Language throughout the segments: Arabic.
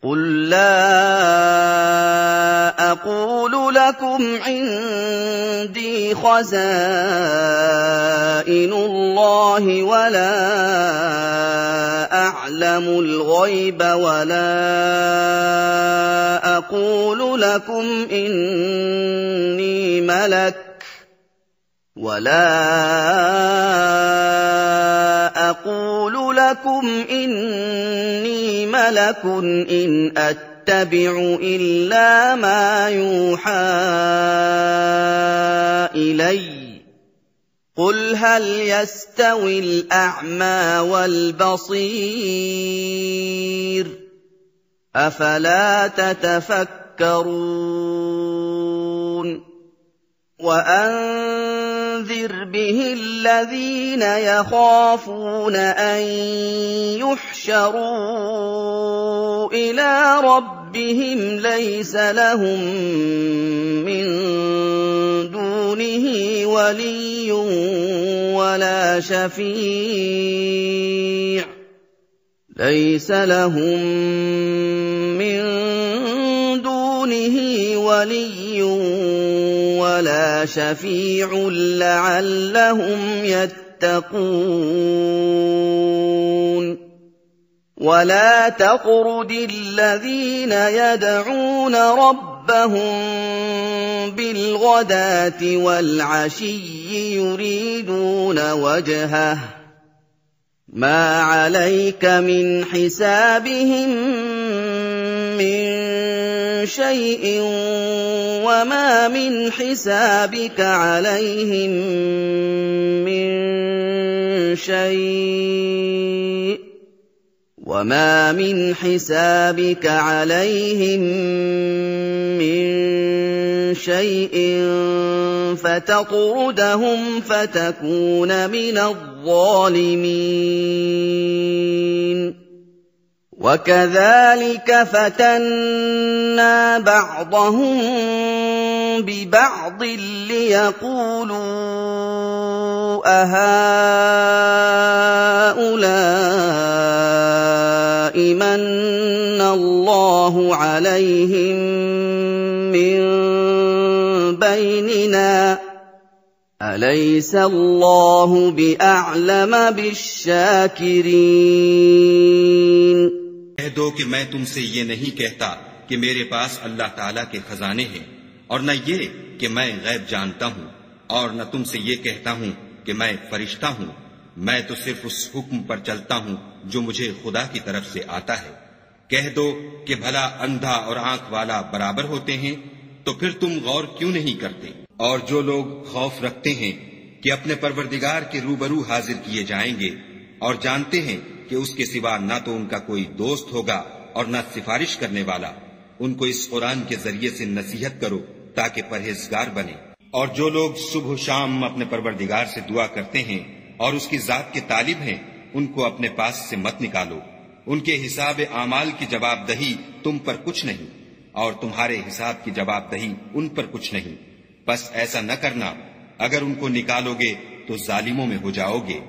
قُل لَّا أَقُولُ لَكُمْ عِندِي خَزَائِنُ اللَّهِ وَلَا أَعْلَمُ الْغَيْبَ وَلَا أَقُولُ لَكُمْ إِنِّي مَلَكٌ إِنْ أَتَّبِعُ إِلَّا مَا يُوحَىٰ إِلَيَّ ۚ قُلْ هَلْ يَسْتَوِي الْأَعْمَىٰ وَالْبَصِيرُ ۚ أَفَلَا تَتَفَكَّرُونَ وَأَنذِرْ بِهِ الَّذِينَ يَخَافُونَ أَن يُحْشَرُوا إِلَىٰ رَبِّهِمْ لَيْسَ لَهُم مِّن دُونِهِ وَلِيٌّ وَلَا شَفِيعٌ لَّعَلَّهُمْ يَتَّقُونَ وَلَا تَطْرُدِ الَّذِينَ يَدْعُونَ رَبَّهُم بِالْغَدَاةِ وَالْعَشِيِّ يُرِيدُونَ وَجْهَهُ ۖ مَا عَلَيْكَ مِنْ حِسَابِهِم مِّن شَيْءٍ وَمَا مِنْ حِسَابِكَ عَلَيْهِم مِّن شَيْءٍ فَتَطْرُدَهُمْ فَتَكُونَ مِنَ الظَّالِمِينَ وَكَذَٰلِكَ فَتَنَّا بَعْضَهُم بِبَعْضٍ لِّيَقُولُوا أَهَٰؤُلَاءِ مَنَّ اللَّهُ عَلَيْهِم مِّن بَيْنِنَا ۗ أَلَيْسَ اللَّهُ بِأَعْلَمَ بِالشَّاكِرِينَ कह दो कि मैं तुमसे ये नहीं कहता कि मेरे पास अल्लाह ताला के खजाने हैं, और न ये कि मैं गैब जानता हूँ, और न तुमसे ये कहता हूँ कि मैं फरिश्ता हूँ। मैं तो सिर्फ उस हुक्म पर चलता हूँ जो मुझे खुदा की तरफ से आता है। कह दो कि भला अंधा और आंख वाला बराबर होते हैं, तो फिर तुम गौर क्यों नहीं करते? और जो लोग खौफ रखते हैं कि अपने परवरदिगार के रूबरू हाजिर किए जाएंगे, और जानते हैं कि उसके सिवा न तो उनका कोई दोस्त होगा और न सिफारिश करने वाला, उनको इस कुरान के जरिए से नसीहत करो ताकि परहेजगार बने। और जो लोग सुबह शाम अपने परवरदिगार से दुआ करते हैं और उसकी जात के तालिब हैं, उनको अपने पास से मत निकालो। उनके हिसाब आमाल की जवाबदही तुम पर कुछ नहीं, और तुम्हारे हिसाब की जवाबदही उन पर कुछ नहीं। बस ऐसा न करना, अगर उनको निकालोगे तो जालिमों में हो जाओगे।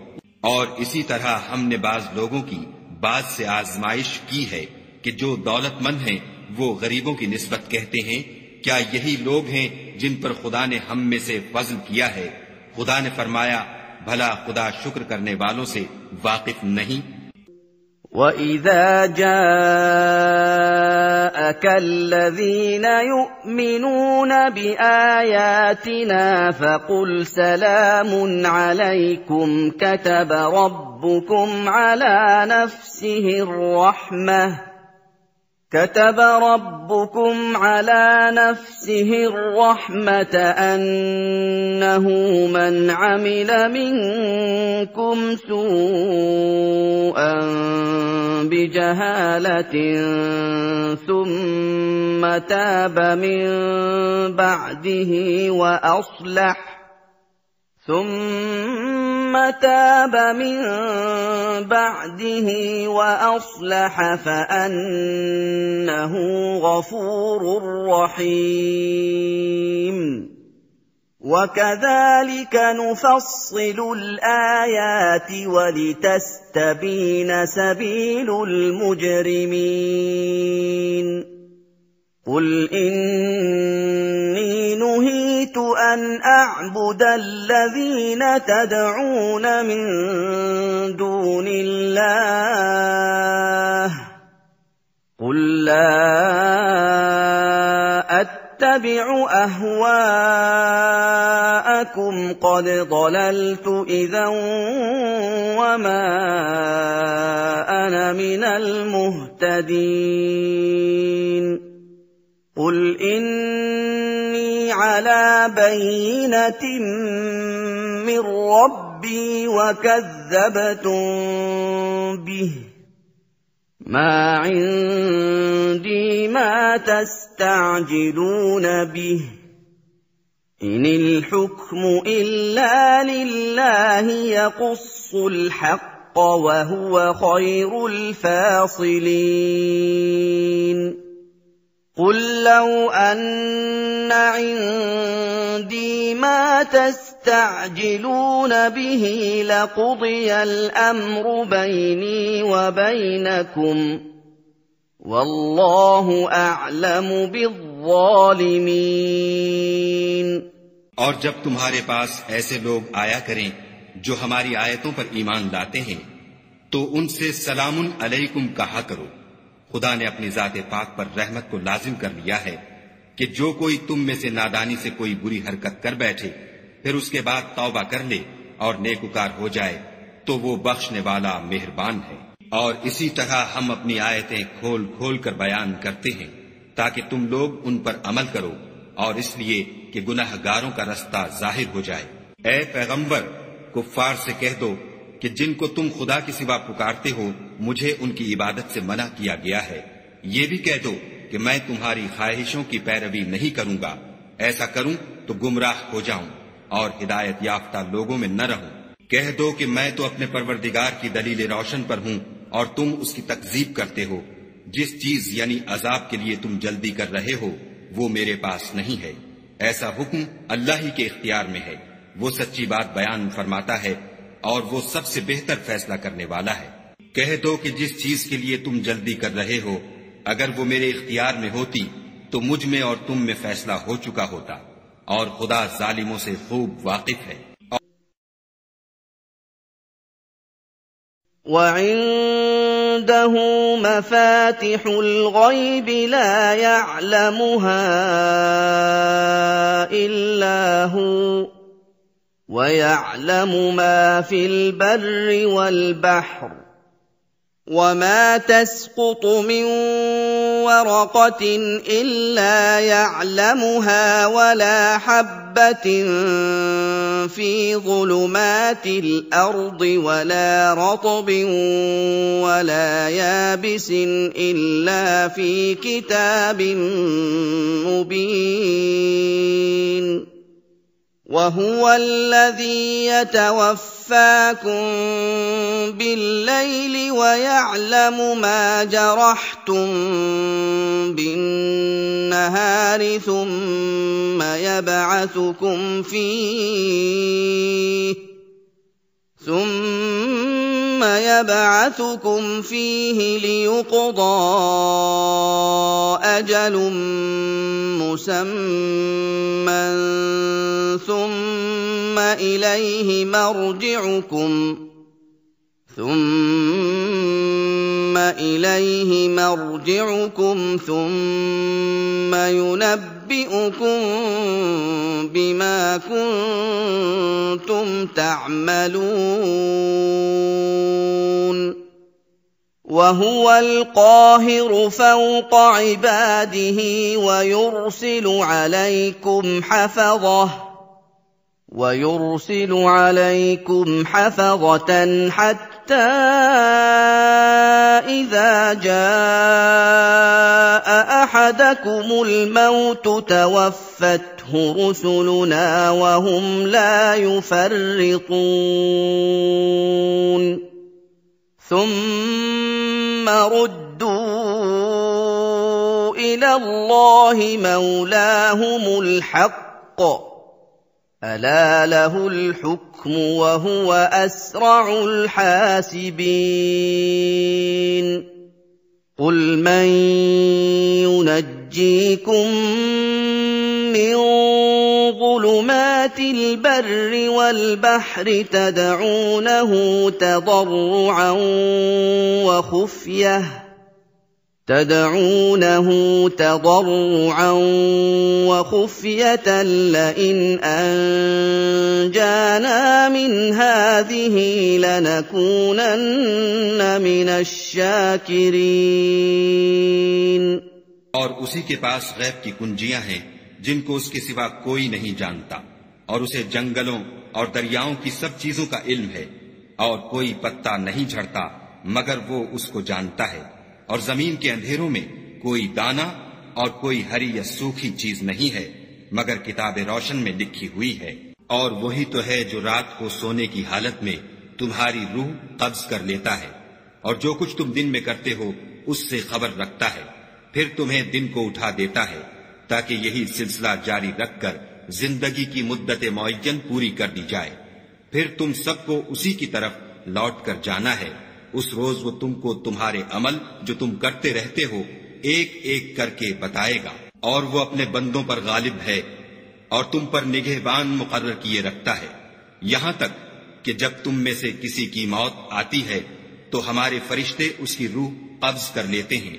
और इसी तरह हमने बाज लोगों की बाज से आजमाइश की है कि जो दौलतमंद हैं वो गरीबों की निस्बत कहते हैं, क्या यही लोग हैं जिन पर खुदा ने हम में से फजल किया है? खुदा ने फरमाया, भला खुदा शुक्र करने वालों से वाकिफ नहीं? وَإِذَا جَاءَكَ الَّذِينَ يُؤْمِنُونَ بِآيَاتِنَا فَقُلْ سَلَامٌ عَلَيْكُمْ كَتَبَ رَبُّكُمْ على نفسه الرحمة أنه من عمل منكم سوءا بجهالة ثم تاب من بعده وأصلح فأنه غفور رحيم. وكذلك نفصل الآيات ولتستبين سبيل المجرمين. قُلْ إِنِّي نُهِيتُ أَنْ أَعْبُدَ الَّذِينَ تَدْعُونَ مِن دُونِ اللَّهِ قُل لَّا أَتَّبِعُ أَهْوَاءَكُمْ قَدْ ضَلَلْتُ إِذًا وَمَا أَنَا مِنَ الْمُهْتَدِينَ قُلْ إِنِّي عَلَىٰ بَيِّنَةٍ مِّن رَّبِّي وَكَذَّبْتُم بِهِ ۚ مَا عِندِي مَا تَسْتَعْجِلُونَ بِهِ ۚ إِنِ الْحُكْمُ إِلَّا لِلَّهِ يَقُصُّ الْحَقَّ وَهُوَ خَيْرُ الْفَاصِلِينَ قُل لَّوْ أَنَّ عِندِي مَا تَسْتَعْجِلُونَ بِهِ لَقُضِيَ الْأَمْرُ بَيْنِي وَبَيْنَكُمْ ۗ وَاللَّهُ أَعْلَمُ بِالظَّالِمِينَ और जब तुम्हारे पास ऐसे लोग आया करें जो हमारी आयतों पर ईमान लाते हैं तो उनसे सलामुन अलैकुम कहा करो। खुदा ने अपनी जाते पाक पर रहमत को लाजिम कर लिया है कि जो कोई तुम में से नादानी से कोई बुरी हरकत कर बैठे फिर उसके बाद तौबा कर ले और नेकुकार हो जाए तो वो बख्शने वाला मेहरबान है। और इसी तरह हम अपनी आयतें खोल खोल कर बयान करते हैं ताकि तुम लोग उन पर अमल करो और इसलिए कि गुनाहगारों का रास्ता जाहिर हो जाए। ऐ पैगंबर, कुफ्फार से कह दो कि जिनको तुम खुदा के सिवा पुकारते हो मुझे उनकी इबादत से मना किया गया है। ये भी कह दो कि मैं तुम्हारी ख्वाहिशों की पैरवी नहीं करूंगा, ऐसा करूं तो गुमराह हो जाऊं और हिदायत याफ्ता लोगों में न रहूं। कह दो कि मैं तो अपने परवरदिगार की दलील रोशन पर हूं और तुम उसकी तकजीब करते हो। जिस चीज यानी अजाब के लिए तुम जल्दी कर रहे हो वो मेरे पास नहीं है। ऐसा हुक्म अल्लाह ही के इख्तियार में है। वो सच्ची बात बयान फरमाता है और वो सबसे बेहतर फैसला करने वाला है। कह दो कि जिस चीज के लिए तुम जल्दी कर रहे हो अगर वो मेरे इख्तियार में होती तो मुझ में और तुम में फैसला हो चुका होता और खुदा जालिमों से खूब वाकिफ है। وعنده مفاتح الغيب لا يعلمها إلا هو ويعلم ما في البر والبحر وما تسقط من ورقة إلا يعلمها ولا حبة في ظلمات الأرض ولا رطب ولا يابس إلا في كتاب مبين وهو الذي يتوفاكم بالليل ويعلم ما جرحتم بالنهار ثم يبعثكم فيه ليقضى أجل مسمى ثم إليه مرجعكم ثم ينبئكم بما كنتم تعملون وهو القاهر فوق عباده ويرسل عليكم حفظة حتى إذا جاء أحدكم الموت توفته رسلنا وهم لا يفرطون ثم ردوا إلى الله مولاهم الحق ألا له الحكم وهو أسرع الحاسبين قل من ينجيكم من ظلمات البر والبحر تدعونه تضرعا وخفية لئن أنجانا من هذه لنكونن من الشاكرين. اور اسی کے پاس غیب کی کنجیاں ہیں جن کو اس کے سوا کوئی نہیں جانتا، اور اسے جنگلوں اور دریاؤں کی سب چیزوں کا علم ہے، اور کوئی پتا نہیں جھڑتا مگر وہ اس کو جانتا ہے، اور زمین کے اندھیروں میں کوئی دانہ اور کوئی ہری یا سوکھی چیز نہیں ہے مگر کتاب روشن میں لکھی ہوئی ہے. اور وہی تو ہے جو رات کو سونے کی حالت میں تمہاری روح قبض کر لیتا ہے، اور جو کچھ تم دن میں کرتے ہو اس سے خبر رکھتا ہے، پھر تمہیں دن کو اٹھا دیتا ہے تاکہ یہی سلسلہ جاری رکھ کر زندگی کی مدت معین پوری کر دی جائے. پھر تم سب کو اسی کی طرف لوٹ کر جانا ہے. اس روز وہ تم کو تمہارے عمل جو تم کرتے رہتے ہو ایک ایک کر کے بتائے گا، اور وہ اپنے بندوں پر غالب ہے اور تم پر نگہبان مقرر کیے رکھتا ہے، یہاں تک کہ جب تم میں سے کسی کی موت آتی ہے تو ہمارے فرشتے اس کی روح قبض کر لیتے ہیں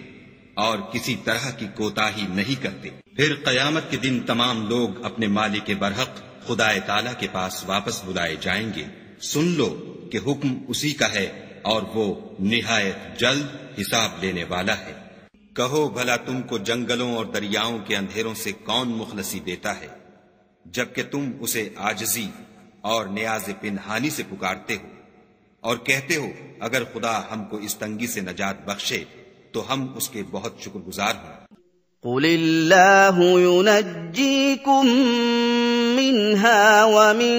اور کسی طرح کی کوتاہی نہیں کرتے. پھر قیامت کے دن تمام لوگ اپنے مالک برحق خدا تعالی کے پاس واپس بلائے جائیں گے. سن لو کہ حکم اسی کا ہے اور وہ نہایت جلد حساب لینے والا ہے. کہو بھلا تم کو جنگلوں اور دریاؤں کے اندھیروں سے کون مخلصی دیتا ہے جبکہ تم اسے عاجزی اور نیاز پنہانی سے پکارتے ہو اور کہتے ہو اگر خدا ہم کو اس تنگی سے نجات بخشے تو ہم اس کے بہت شکر گزار ہوں. قل اللہ ينجيكم منها ومن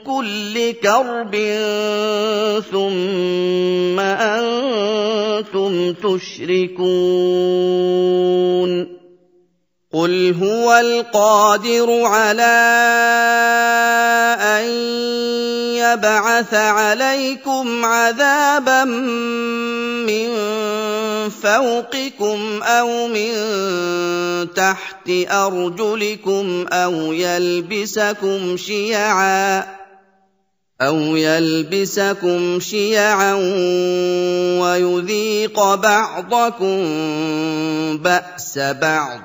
كل كرب ثم أنتم تشركون. قل هو القادر على أن يبعث عليكم عذابا من فوقكم أو من تحت أرجلكم أو يلبسكم شيعا ويذيق بعضكم بأس بعض.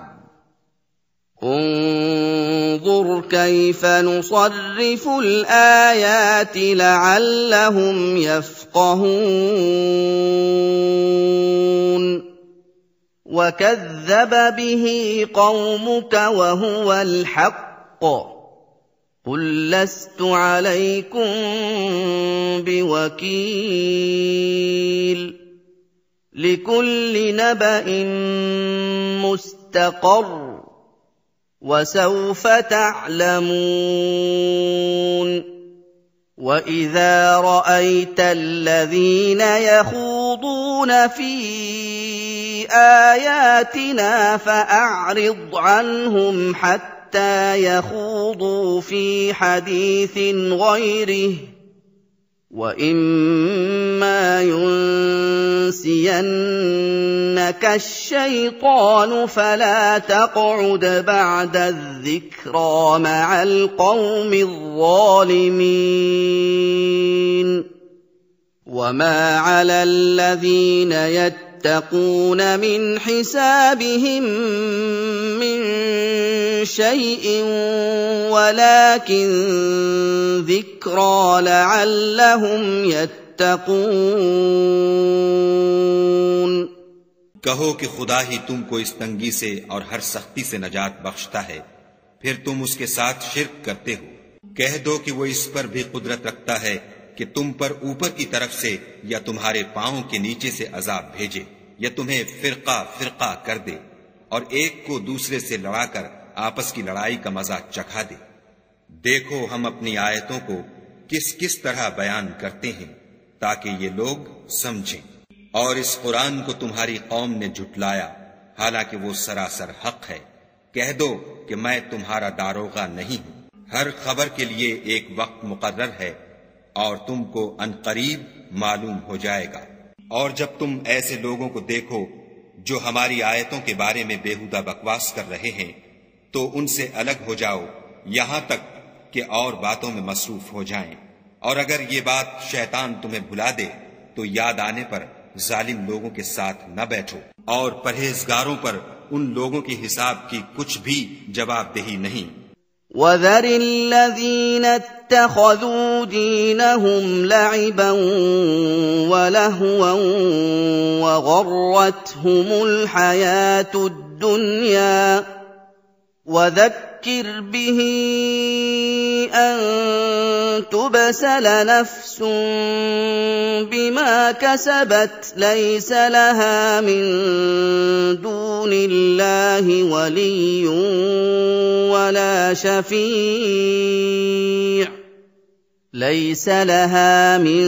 انظر كيف نصرف الآيات لعلهم يفقهون. وكذب به قومك وهو الحق قل لست عليكم بوكيل. لكل نبأ مستقر وسوف تعلمون. وإذا رأيت الذين يخوضون في آياتنا فأعرض عنهم حتى يخوضوا في حديث غيره وإما ينسينك الشيطان فلا تقعد بعد الذكرى مع القوم الظالمين. وما على الذين يتقون من حسابهم من شيء ولكن ذكرى لعلهم يتقون. کہو کہ خدا ہی تم کو اس تنگی سے اور ہر سختی سے نجات بخشتا ہے، پھر تم اس کے ساتھ شرک کرتے ہو. کہہ دو کہ وہ اس پر بھی قدرت رکھتا ہے کہ تم پر اوپر کی طرف سے یا تمہارے پاؤں کے نیچے سے عذاب بھیجے یا تمہیں فرقہ فرقہ کر دے اور ایک کو دوسرے سے لڑا کر آپس کی لڑائی کا مزہ چکھا دے. دیکھو ہم اپنی آیتوں کو کس کس طرح بیان کرتے ہیں تاکہ یہ لوگ سمجھیں. اور اس قرآن کو تمہاری قوم نے جھٹلایا حالانکہ وہ سراسر حق ہے. کہہ دو کہ میں تمہارا داروغہ نہیں ہوں. ہر خبر کے لیے ایک وقت مقرر ہے اور تم کو عنقریب معلوم ہو جائے گا. اور جب تم ایسے لوگوں کو دیکھو जो हमारी आयतों के बारे में बेहुदा बकवास कर रहे हैं, तो उनसे अलग हो जाओ यहां तक कि और बातों में मसरूफ हो जाएं। और अगर ये बात शैतान तुम्हें भुला दे तो याद आने पर जालिम लोगों के साथ न बैठो, और परहेजगारों पर उन लोगों के हिसाब की कुछ भी जवाबदेही नहीं। وَذَرِ الَّذِينَ اتَّخَذُوا دِينَهُمْ لَعِبًا وَلَهْوًا وَغَرَّتْهُمُ الْحَيَاةُ الدُّنْيَا وَذَكِّرْ بِهِ أَن تُبْسَلَ نَفْسٌ بِمَا كَسَبَتْ لَيْسَ لَهَا مِن دُونِ اللَّهِ وَلِيٌّ وَلَا شَفِيعٌ لَيْسَ لَهَا مِن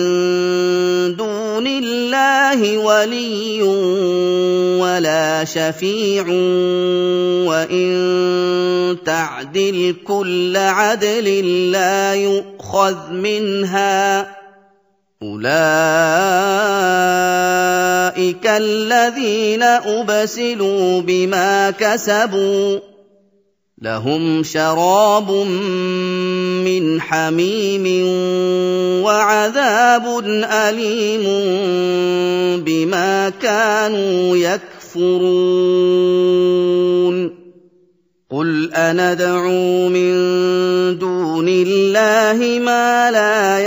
دُونِ اللَّهِ وَلِيٌّ وَلَا شَفِيعٌ وَإِن تَعْدِلْ كُلَّ عَدْلٍ لَّا يُؤْخَذْ مِنْهَا ۗ أُولَٰئِكَ الَّذِينَ أُبْسِلُوا بِمَا كَسَبُوا ۖ لَهُمْ شَرَابٌ مِّنْ حَمِيمٍ وَعَذَابٌ أَلِيمٌ بِمَا كَانُوا يَكْفُرُونَ قُلْ أَنَدْعُو مِن دُونِ اللَّهِ مَا لَا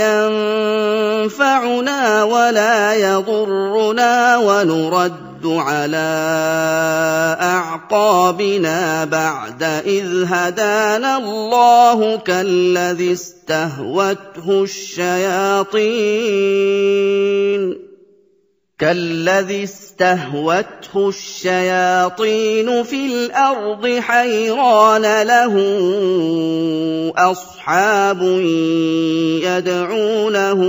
يَنفَعُنَا وَلَا يَضُرُّنَا وَنُرَدُّ عَلَىٰ أَعْقَابِنَا بَعْدَ إِذْ هَدَانَا اللَّهُ كَالَّذِي استهوته الشياطين في الأرض حيران له أصحاب يدعونه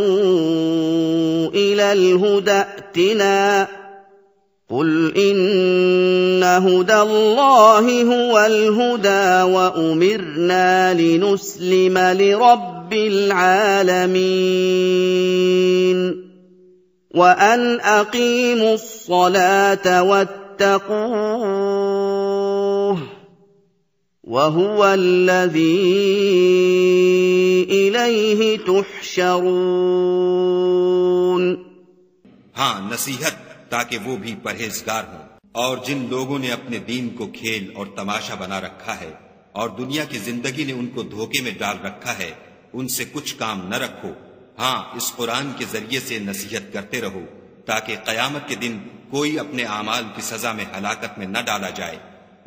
إلى الهدى ائتنا قل إن هدى الله هو الهدى وأمرنا لنسلم لرب العالمين وأن أقيموا الصلاة واتقوه وهو الذي إليه تحشرون. हाँ, नसीहत ताकि वो भी परहेजगार हों। और जिन लोगों ने अपने दीन को खेल और तमाशा बना रखा है और दुनिया की जिंदगी ने उनको धोखे में डाल रखा है, उनसे कुछ काम न रखो। हाँ, इस कुरान के जरिए से नसीहत करते रहो ताकि कयामत के दिन कोई अपने आमाल की सजा में हलाकत में न डाला जाए।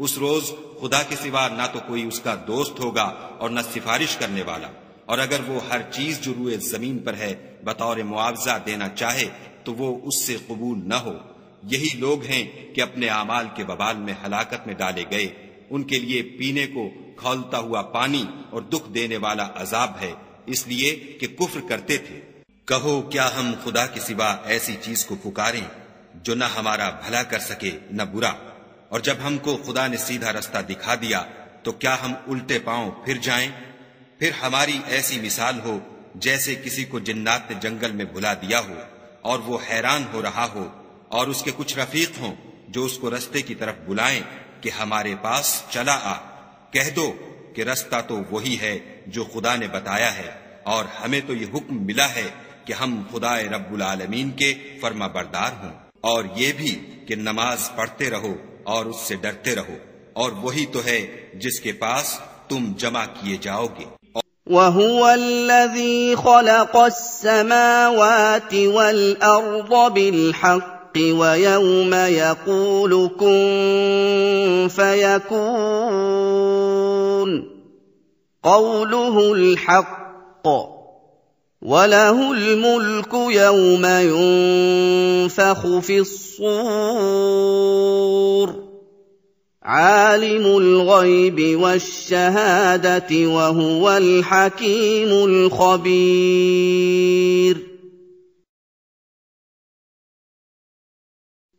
उस रोज खुदा के सिवा ना तो कोई उसका दोस्त होगा और न सिफारिश करने वाला, और अगर वो हर चीज जो रुए जमीन पर है बतौर मुआवजा देना चाहे तो वो उससे कबूल न हो। यही लोग हैं कि अपने आमाल के बबाल में हलाकत में डाले गए। उनके लिए पीने को खौलता हुआ पानी और दुख देने वाला अजाब है, इसलिए कि कुफ्र करते थे। कहो, क्या हम खुदा के सिवा ऐसी चीज को पुकारें जो न हमारा भला कर सके न बुरा? और जब हमको खुदा ने सीधा रास्ता दिखा दिया तो क्या हम उल्टे पांव फिर जाएं? फिर हमारी ऐसी मिसाल हो जैसे किसी को जिन्नात ने जंगल में भुला दिया हो और वो हैरान हो रहा हो, और उसके कुछ रफीक हों जो उसको रास्ते की तरफ बुलाएं कि हमारे पास चला आ। कह दो कि रास्ता तो वही है जो खुदा ने बताया है, और हमें तो ये हुक्म मिला है कि हम खुदाए रब्बुल आलमीन के फर्मा बरदार हों, और ये भी कि नमाज पढ़ते रहो और उससे डरते रहो, और वही तो है जिसके पास तुम जमा किए जाओगे। وَهُوَ الَّذِي خَلَقَ السَّمَاوَاتِ وَالْأَرْضَ بِالْحَقِّ وَيَوْمَ يَقُولُ كُن فَيَكُونُ قَوْلُهُ الْحَقُّ وَلَهُ الْمُلْكُ يَوْمَ يُنفَخُ فِي الصُّورِ عالم الغيب والشهادة وهو الحكيم الخبير.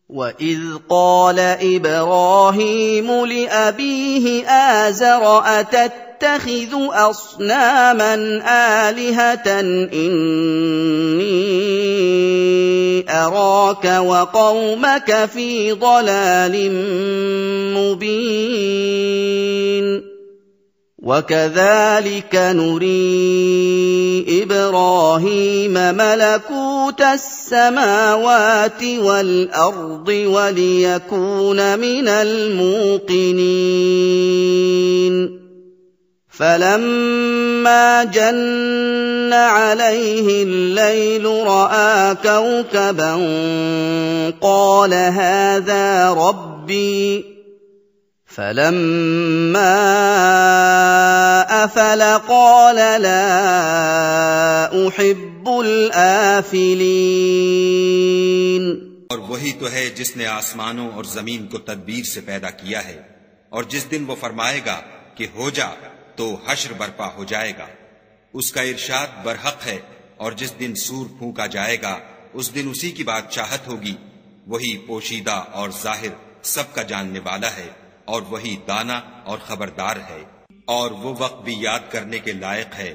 وإذ قال إبراهيم لأبيه آزر أتتخذ تتخذ أصناما آلهة إني أراك وقومك في ضلال مبين وكذلك نري إبراهيم ملكوت السماوات والأرض وليكون من الموقنين فلما جن عليه الليل رأى كوكبا قال هذا ربي فلما أفل قال لا أحب الآفلين और वही तो है जिसने आसमानों और जमीन को तदबीर से पैदा किया है और जिस दिन वो फरमाएगा कि हो जा तो हश्र बर्पा हो जाएगा। उसका इरशाद बरहक है और जिस दिन सूर फूंका जाएगा उस दिन उसी की बादशाहत होगी। वही पोशीदा और जाहिर सबका जानने वाला है और वही दाना और खबरदार है। और वो वक्त भी याद करने के लायक है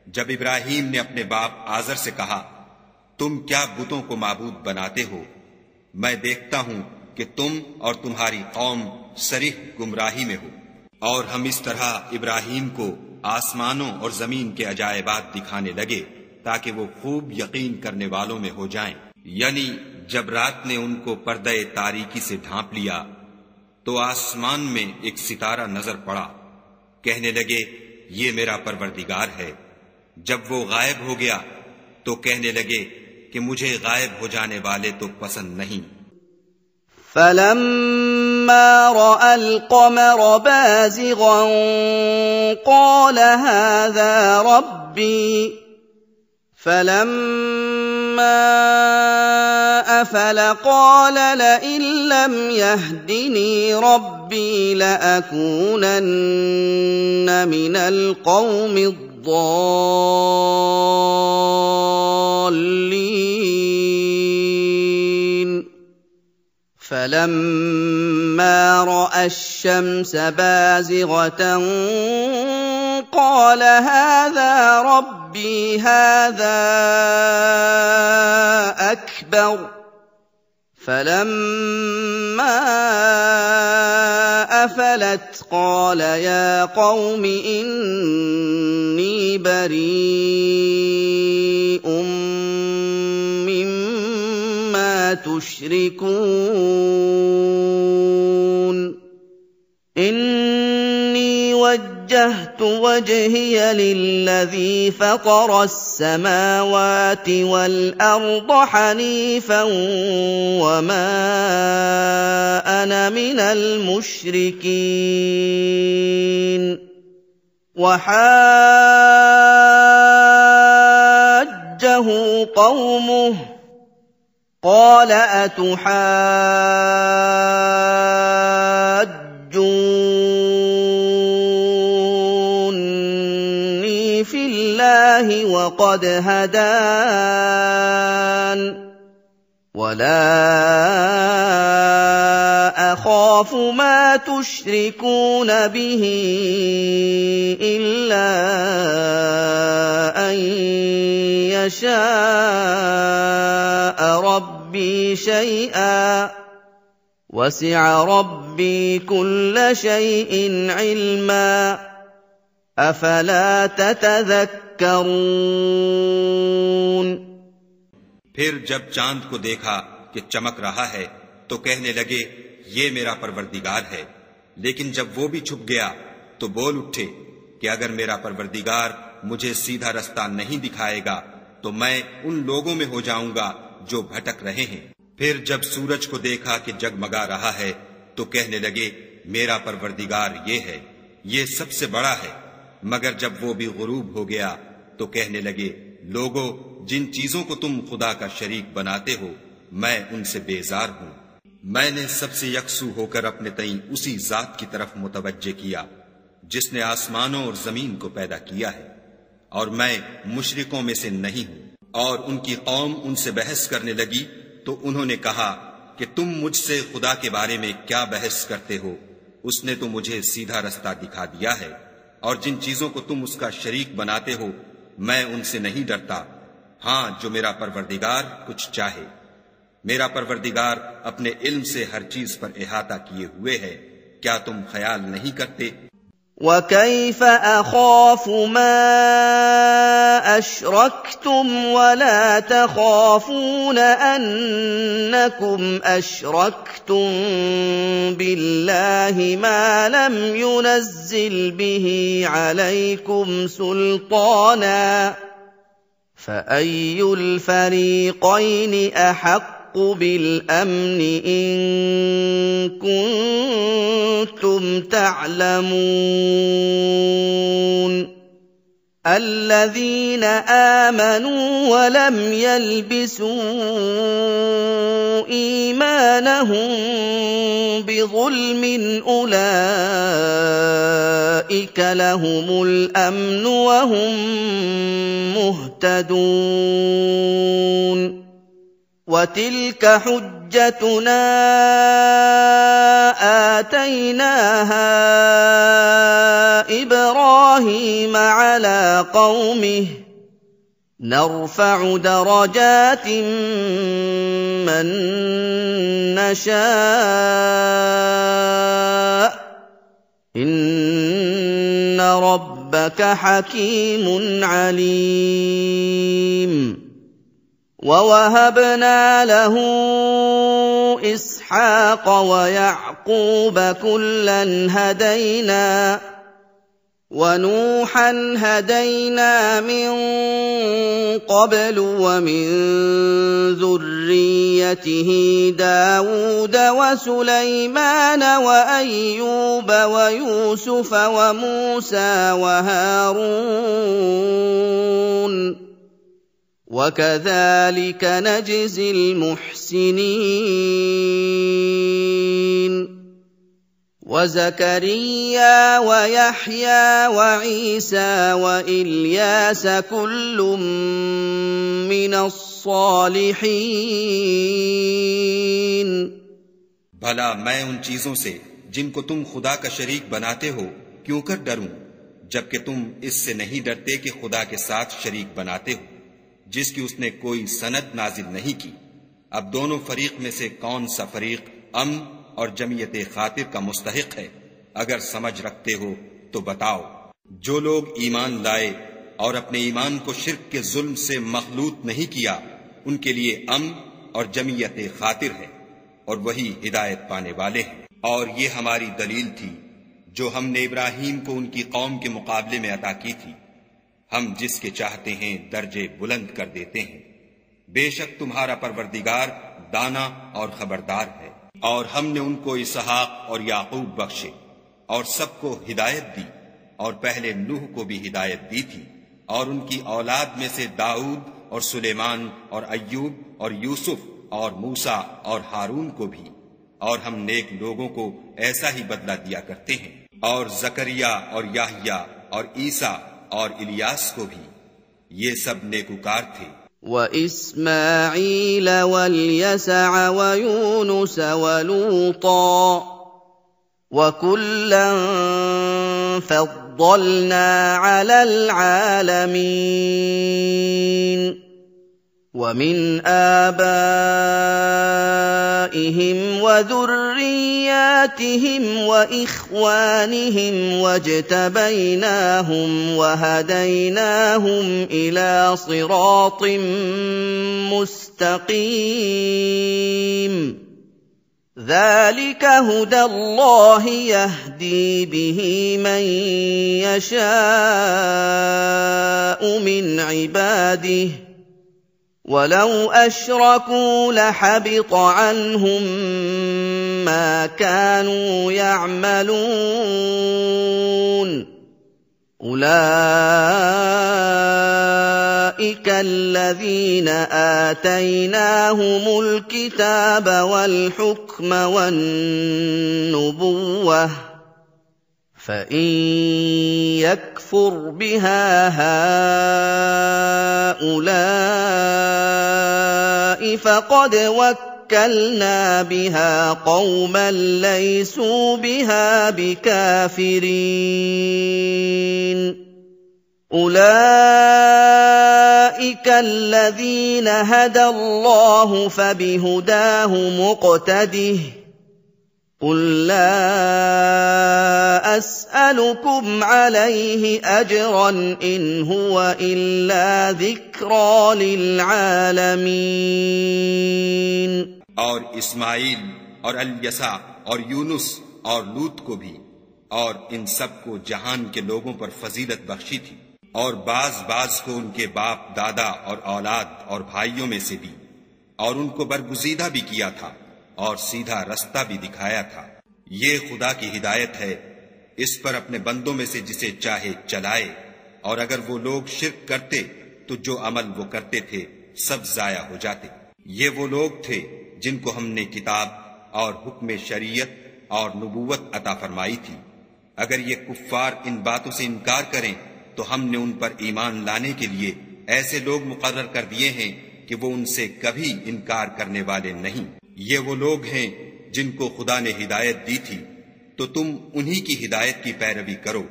जब इब्राहीम ने अपने बाप आजर से कहा, तुम क्या बुतों को माबूद बनाते हो? मैं देखता हूं कि तुम और तुम्हारी कौम सरीह गुमराही में हो। और हम इस तरह इब्राहीम को आसमानों और जमीन के अजायबात दिखाने लगे ताकि वो खूब यकीन करने वालों में हो जाएं। यानी जब रात ने उनको पर्दे तारीकी से ढांप लिया तो आसमान में एक सितारा नजर पड़ा। कहने लगे ये मेरा परवरदिगार है। जब वो गायब हो गया तो कहने लगे कि मुझे गायब हो जाने वाले तो पसंद नहीं। فلما رأى القمر بازغا قال هذا ربي فلما أفل قال لئن لم يهدني ربي لأكونن من القوم الضالين فلما رأى الشمس بازغة قال هذا ربي هذا أكبر فلما أفلت قال يا قوم إني بريء مما تشركون إني وجهت وجهي للذي فطر السماوات والأرض حنيفا وما أنا من المشركين وحاجه قومه قال أتحاجوني في الله وقد هدان ولا أخاف ما تشركون به إلا أن يشاء ربي شيئا وسع ربي كل شيء علما أفلا تتذكرون फिर जब चांद को देखा कि चमक रहा है तो कहने लगे ये मेरा परवरदिगार है। लेकिन जब वो भी छुप गया तो बोल उठे कि अगर मेरा परवरदिगार मुझे सीधा रास्ता नहीं दिखाएगा तो मैं उन लोगों में हो जाऊंगा जो भटक रहे हैं। फिर जब सूरज को देखा कि जगमगा रहा है तो कहने लगे मेरा परवरदिगार ये है, ये सबसे बड़ा है। मगर जब वो भी गुरूब हो गया तो कहने लगे लोगो, जिन चीजों को तुम खुदा का शरीक बनाते हो मैं उनसे बेजार हूं। मैंने सबसे यकसू होकर अपने तई उसी जात की तरफ मुतवज्जे किया जिसने आसमानों और जमीन को पैदा किया है और मैं मुशरिकों में से नहीं हूं। और उनकी कौम उनसे बहस करने लगी तो उन्होंने कहा कि तुम मुझसे खुदा के बारे में क्या बहस करते हो? उसने तो मुझे सीधा रास्ता दिखा दिया है। और जिन चीजों को तुम उसका शरीक बनाते हो मैं उनसे नहीं डरता। हाँ, जो मेरा परवरदिगार कुछ चाहे। मेरा परवरदिगार अपने इल्म से हर चीज पर इहाता किए हुए है। क्या तुम ख्याल नहीं करते? وَكَيْفَ أَخَافُ مَا أَشْرَكْتُمْ وَلَا تَخَافُونَ أَنَّكُمْ أَشْرَكْتُم بِاللَّهِ مَا لَمْ يُنَزِّلْ بِهِ عَلَيْكُمْ سُلْطَانًا ۚ فَأَيُّ الْفَرِيقَيْنِ أَحَقُّ بِالْأَمْنِ إِن كُنتُمْ تَعْلَمُونَ الَّذِينَ آمَنُوا وَلَمْ يَلْبِسُوا إِيمَانَهُم بِظُلْمٍ أُولَٰئِكَ لَهُمُ الْأَمْنُ وَهُم مُّهْتَدُونَ وَتِلْكَ حُجَّتُنَا آتَيْنَاهَا إِبْرَاهِيمَ عَلَىٰ قَوْمِهِ ۚ نَرْفَعُ دَرَجَاتٍ مَّن نَّشَاءُ ۗ إِنَّ رَبَّكَ حَكِيمٌ عَلِيمٌ. وَوَهَبْنَا لَهُ إِسْحَاقَ وَيَعْقُوبَ ۖ كُلًّا هَدَيْنَا ۚ وَنُوحًا هَدَيْنَا مِن قَبْلُ ۖ وَمِن ذُرِّيَّتِهِ دَاوُودَ وَسُلَيْمَانَ وَأَيُّوبَ وَيُوسُفَ وَمُوسَىٰ وَهَارُونَ ۚ وَكَذَٰلِكَ نَجْزِي الْمُحْسِنِينَ. وَزَكَرِيَّا وَيَحْيَىٰ وَعِيسَىٰ وَإِلْيَاسَ كُلٌّ مِّنَ الصَّالِحِينَ. भला मैं उन चीजों से जिनको तुम खुदा का शरीक बनाते हो क्यों कर डरूं, जबकि तुम इससे नहीं डरते कि खुदा के साथ शरीक बनाते हो जिसकी उसने कोई सनद नाजिल नहीं की। अब दोनों फरीक में से कौन सा फरीक अमन और जमीयत खातिर का मुस्तहिक है? अगर समझ रखते हो तो बताओ। जो लोग ईमान लाए और अपने ईमान को शिर्क के जुल्म से मखलूत नहीं किया उनके लिए अमन और जमीयत खातिर है और वही हिदायत पाने वाले हैं। और ये हमारी दलील थी जो हमने इब्राहीम को उनकी कौम के मुकाबले में अता की थी। हम जिसके चाहते हैं दर्जे बुलंद कर देते हैं। बेशक तुम्हारा परवरदिगार दाना और खबरदार है। और हमने उनको इसहाक और याकूब बख्शे और सबको हिदायत दी, और पहले नूह को भी हिदायत दी थी, और उनकी औलाद में से दाऊद और सुलेमान और अय्यूब और यूसुफ और मूसा और हारून को भी। और हम नेक लोगों को ऐसा ही बदला दिया करते हैं। और जकरिया और याह्या और ईसा और इलियास को भी। ये सब नेकुकार थे। وَإِسْمَاعِيلَ وَالْيَسَعَ وَيُونُسَ وَلُوطًا ۚ وَكُلًّا فَضَّلْنَا عَلَى الْعَالَمِينَ. وَمِنْ آبَائِهِمْ وَذُرِّيَّاتِهِمْ وَإِخْوَانِهِمْ وَاجْتَبَيْنَاهُمْ وَهَدَيْنَاهُمْ إِلَىٰ صِرَاطٍ مُّسْتَقِيمٍ. ذَٰلِكَ هُدَى اللَّهِ يَهْدِي بِهِ مَن يَشَاءُ مِنْ عِبَادِهِ ۚ وَلَوْ أَشْرَكُوا لَحَبِطَ عَنْهُم مَّا كَانُوا يَعْمَلُونَ. أُولَٰئِكَ الَّذِينَ آتَيْنَاهُمُ الْكِتَابَ وَالْحُكْمَ وَالنُّبُوَّةَ ۚ فَإِن يَكْفُرْ بِهَا هَٰؤُلَاءِ فَقَدْ وَوَكَّلْنَا بِهَا قَوْمًا لَيْسُوا بِهَا بِكَافِرِينَ أُولَٰئِكَ الَّذِينَ هَدَى اللَّهُ فَبِهُدَاهُ مُقْتَدِهْ قُل لَّا أَسْأَلُكُمْ عَلَيْهِ أَجْرًا إِنْ هُوَ إِلَّا ذِكْرَىٰ لِلْعَالَمِينَ اور اسماعیل اور الیسع اور یونس اور لوط کو بھی اور ان سب کو جہان کے لوگوں پر فضیلت بخشی تھی، اور بعض کو ان کے باپ دادا اور اولاد اور بھائیوں میں سے بھی، اور ان کو برگزیدہ بھی کیا تھا اور سیدھا رستہ بھی دکھایا تھا۔ یہ خدا کی ہدایت ہے، اس پر اپنے بندوں میں سے جسے چاہے چلائے، اور اگر وہ لوگ شرک کرتے تو جو عمل وہ کرتے تھے سب ضائع ہو جاتے۔ یہ وہ لوگ تھے جن کو ہم نے کتاب اور حکم شریعت اور نبوت عطا فرمائی تھی۔ اگر یہ کفار ان باتوں سے انکار کریں تو ہم نے ان پر ایمان لانے کے لیے ایسے لوگ مقرر کر دیے ہیں کہ وہ ان سے کبھی انکار کرنے والے نہیں۔ یہ وہ لوگ ہیں جن کو خدا نے ہدایت دی تھی، تو تم انہی کی ہدایت کی پیروی کرو۔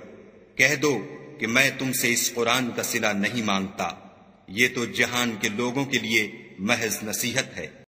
کہہ دو کہ میں تم سے اس قرآن کا صلہ نہیں مانگتا، یہ تو جہان کے لوگوں کے لیے محض نصیحت ہے۔